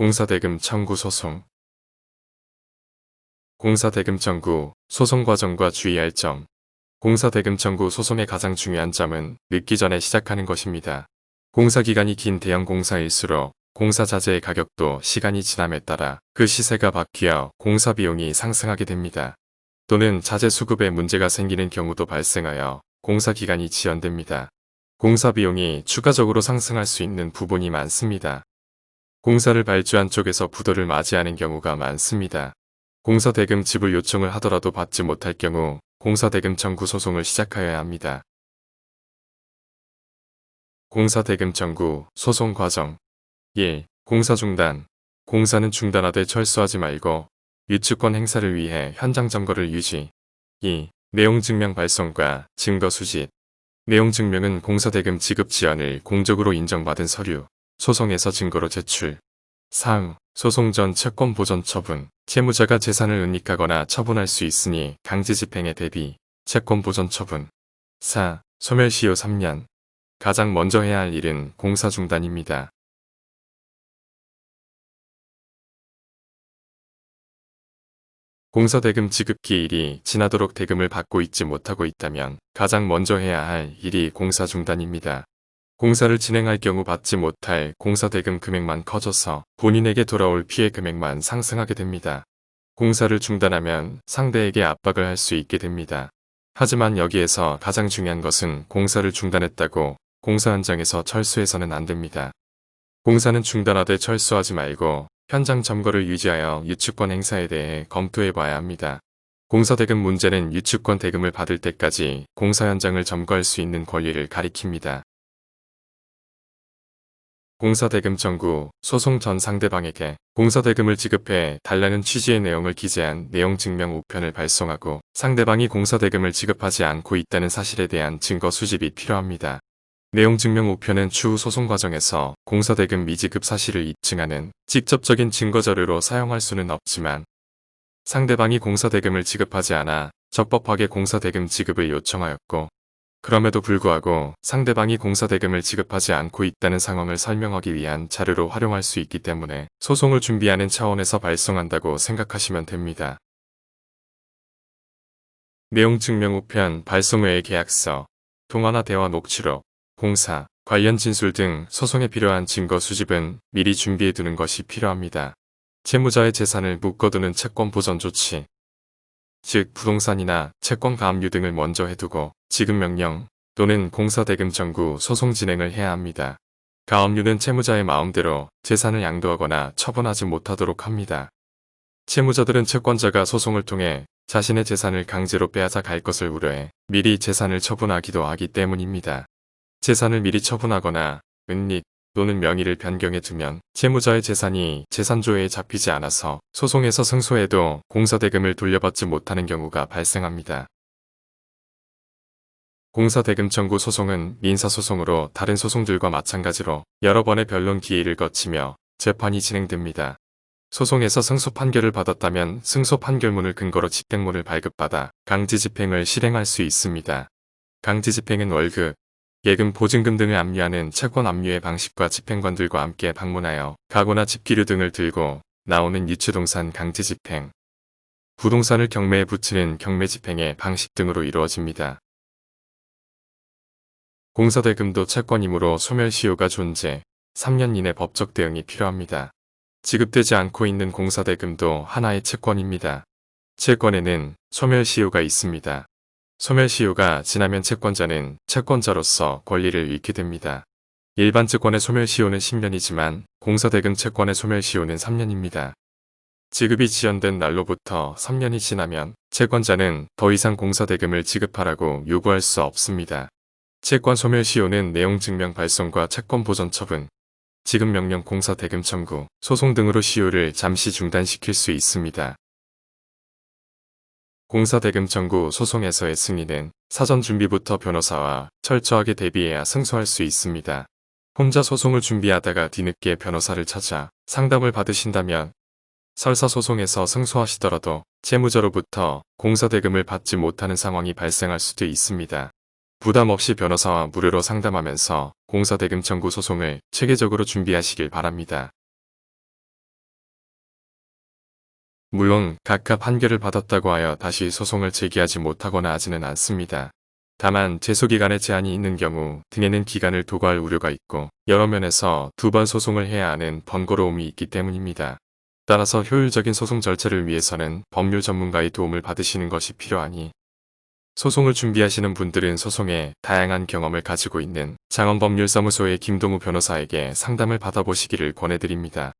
공사대금 청구 소송. 공사대금 청구 소송 과정과 주의할 점. 공사대금 청구 소송의 가장 중요한 점은 늦기 전에 시작하는 것입니다. 공사기간이 긴 대형 공사일수록 공사 자재의 가격도 시간이 지남에 따라 그 시세가 바뀌어 공사 비용이 상승하게 됩니다. 또는 자재 수급에 문제가 생기는 경우도 발생하여 공사 기간이 지연됩니다. 공사 비용이 추가적으로 상승할 수 있는 부분이 많습니다. 공사를 발주한 쪽에서 부도를 맞이하는 경우가 많습니다. 공사대금 지불 요청을 하더라도 받지 못할 경우 공사대금 청구 소송을 시작하여야 합니다. 공사대금 청구 소송 과정. 1. 공사 중단. 공사는 중단하되 철수하지 말고 유추권 행사를 위해 현장 점거를 유지. 2. 내용 증명 발송과 증거 수집. 내용 증명은 공사대금 지급 지연을 공적으로 인정받은 서류, 소송에서 증거로 제출. 4. 소송 전 채권 보전 처분. 채무자가 재산을 은닉하거나 처분할 수 있으니 강제 집행에 대비 채권 보전 처분. 4. 소멸시효 3년. 가장 먼저 해야 할 일은 공사 중단입니다. 공사대금 지급 기일이 지나도록 대금을 받고 있지 못하고 있다면 가장 먼저 해야 할 일이 공사 중단입니다. 공사를 진행할 경우 받지 못할 공사대금 금액만 커져서 본인에게 돌아올 피해 금액만 상승하게 됩니다. 공사를 중단하면 상대에게 압박을 할 수 있게 됩니다. 하지만 여기에서 가장 중요한 것은 공사를 중단했다고 공사 현장에서 철수해서는 안 됩니다. 공사는 중단하되 철수하지 말고 현장 점거를 유지하여 유추권 행사에 대해 검토해 봐야 합니다. 공사대금 문제는 유추권 대금을 받을 때까지 공사 현장을 점거할 수 있는 권리를 가리킵니다. 공사대금 청구 소송 전 상대방에게 공사대금을 지급해 달라는 취지의 내용을 기재한 내용증명 우편을 발송하고 상대방이 공사대금을 지급하지 않고 있다는 사실에 대한 증거 수집이 필요합니다. 내용증명 우편은 추후 소송 과정에서 공사대금 미지급 사실을 입증하는 직접적인 증거자료로 사용할 수는 없지만 상대방이 공사대금을 지급하지 않아 적법하게 공사대금 지급을 요청하였고 그럼에도 불구하고 상대방이 공사대금을 지급하지 않고 있다는 상황을 설명하기 위한 자료로 활용할 수 있기 때문에 소송을 준비하는 차원에서 발송한다고 생각하시면 됩니다. 내용증명 우편 발송 외의 계약서, 통화나 대화 녹취록, 공사, 관련 진술 등 소송에 필요한 증거 수집은 미리 준비해 두는 것이 필요합니다. 채무자의 재산을 묶어두는 채권 보전 조치, 즉 부동산이나 채권 가압류 등을 먼저 해두고 지급명령 또는 공사대금 청구 소송 진행을 해야 합니다. 가압류는 채무자의 마음대로 재산을 양도하거나 처분하지 못하도록 합니다. 채무자들은 채권자가 소송을 통해 자신의 재산을 강제로 빼앗아 갈 것을 우려해 미리 재산을 처분하기도 하기 때문입니다. 재산을 미리 처분하거나 은닉 또는 명의를 변경해 두면 채무자의 재산이 재산조회에 잡히지 않아서 소송에서 승소해도 공사대금을 돌려받지 못하는 경우가 발생합니다. 공사대금 청구 소송은 민사소송으로 다른 소송들과 마찬가지로 여러 번의 변론 기일을 거치며 재판이 진행됩니다. 소송에서 승소 판결을 받았다면 승소 판결문을 근거로 집행문을 발급받아 강제집행을 실행할 수 있습니다. 강제집행은 월급, 예금, 보증금 등을 압류하는 채권 압류의 방식과 집행관들과 함께 방문하여 가구나 집기류 등을 들고 나오는 유추동산 강제집행, 부동산을 경매에 붙이는 경매집행의 방식 등으로 이루어집니다. 공사대금도 채권이므로 소멸시효가 존재, 3년 이내 법적 대응이 필요합니다. 지급되지 않고 있는 공사대금도 하나의 채권입니다. 채권에는 소멸시효가 있습니다. 소멸시효가 지나면 채권자는 채권자로서 권리를 잃게 됩니다. 일반 채권의 소멸시효는 10년이지만 공사대금 채권의 소멸시효는 3년입니다. 지급이 지연된 날로부터 3년이 지나면 채권자는 더 이상 공사대금을 지급하라고 요구할 수 없습니다. 채권 소멸시효는 내용증명 발송과 채권 보전 처분, 지급명령, 공사대금 청구, 소송 등으로 시효를 잠시 중단시킬 수 있습니다. 공사대금 청구 소송에서의 승리는 사전 준비부터 변호사와 철저하게 대비해야 승소할 수 있습니다. 혼자 소송을 준비하다가 뒤늦게 변호사를 찾아 상담을 받으신다면 설사 소송에서 승소하시더라도 채무자로부터 공사대금을 받지 못하는 상황이 발생할 수도 있습니다. 부담 없이 변호사와 무료로 상담하면서 공사대금 청구 소송을 체계적으로 준비하시길 바랍니다. 물론 각각 판결을 받았다고 하여 다시 소송을 제기하지 못하거나 하지는 않습니다. 다만 제소기간에 제한이 있는 경우 등에는 기간을 도구할 우려가 있고 여러 면에서 두 번 소송을 해야 하는 번거로움이 있기 때문입니다. 따라서 효율적인 소송 절차를 위해서는 법률 전문가의 도움을 받으시는 것이 필요하니 소송을 준비하시는 분들은 소송에 다양한 경험을 가지고 있는 장원법률사무소의 김동우 변호사에게 상담을 받아보시기를 권해드립니다.